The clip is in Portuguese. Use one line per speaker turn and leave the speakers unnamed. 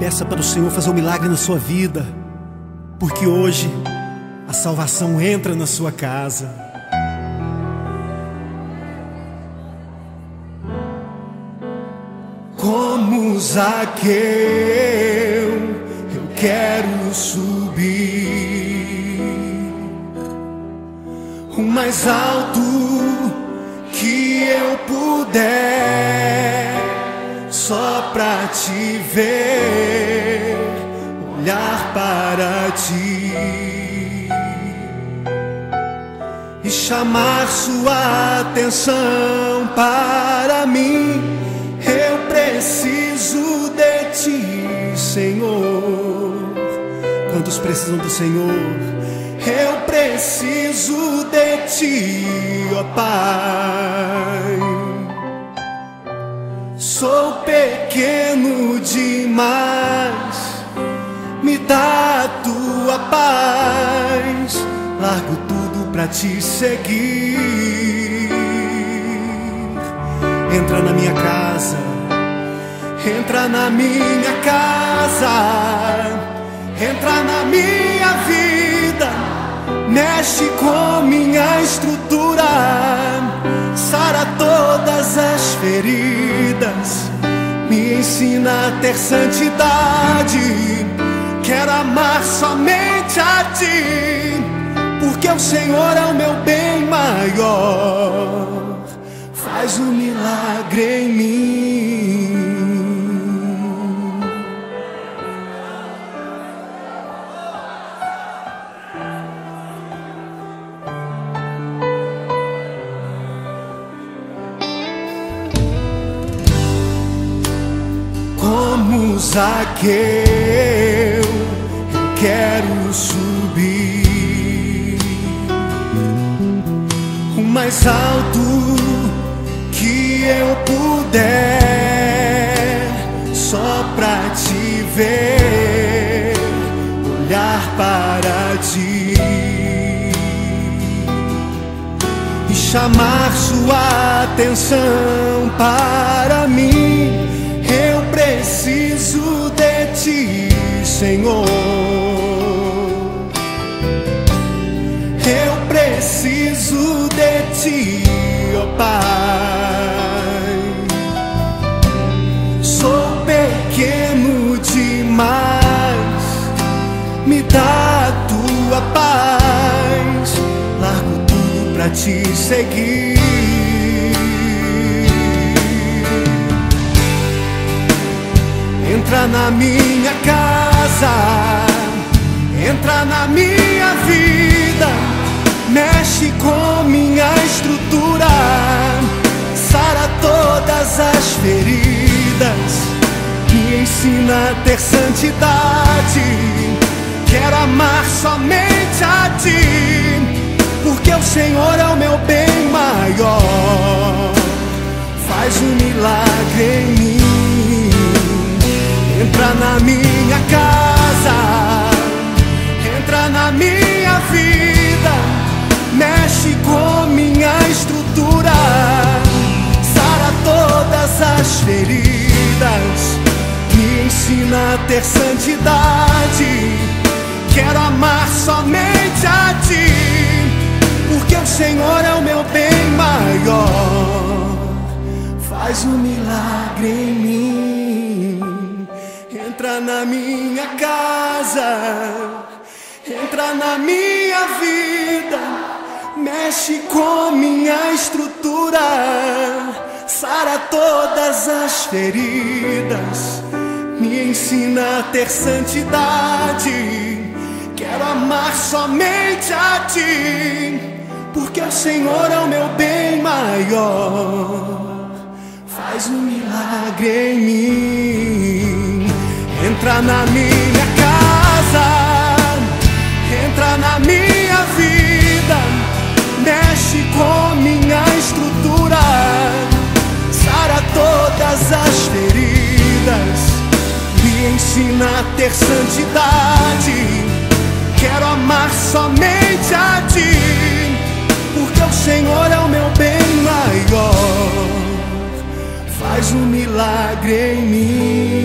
Peça para o Senhor fazer um milagre na sua vida, porque hoje a salvação entra na sua casa. Como Zaqueu, eu quero subir o mais alto que eu puder, só pra te ver, olhar para ti e chamar sua atenção para mim. Eu preciso de ti, Senhor. Quantos precisam do Senhor? Eu preciso de ti, ó Pai. Sou pequeno demais, me dá a tua paz. Largo tudo pra te seguir. Entra na minha casa, entra na minha casa, entra na minha vida, mexe com minha estrutura, sara todas as feridas, me ensina a ter santidade. Quero amar somente a ti, porque o Senhor é o meu bem maior. Faz um milagre em mim. Como Zaqueu, eu quero subir o mais alto que eu puder, só pra te ver, olhar para ti e chamar sua atenção para mim. Eu preciso de ti, Senhor. Eu preciso de ti, ó Pai. Sou pequeno demais, me dá a tua paz. Largo tudo pra te seguir. Entra na minha casa, entra na minha vida, mexe com minha estrutura, sara todas as feridas, me ensina a ter santidade. Quero amar somente a ti, porque o Senhor é o meu bem maior. Faz um milagre em mim. Entra na minha casa, entra na minha vida, mexe com minha estrutura, sara todas as feridas, me ensina a ter santidade. Quero amar somente a ti, porque o Senhor é o meu bem maior. Faz um milagre em mim. Entra na minha casa, entra na minha vida, mexe com minha estrutura, sara todas as feridas, me ensina a ter santidade. Quero amar somente a ti, porque o Senhor é o meu bem maior. Faz um milagre em mim. Entra na minha casa, entra na minha vida, mexe com minha estrutura, sara todas as feridas, me ensina a ter santidade. Quero amar somente a ti, porque o Senhor é o meu bem maior. Faz um milagre em mim.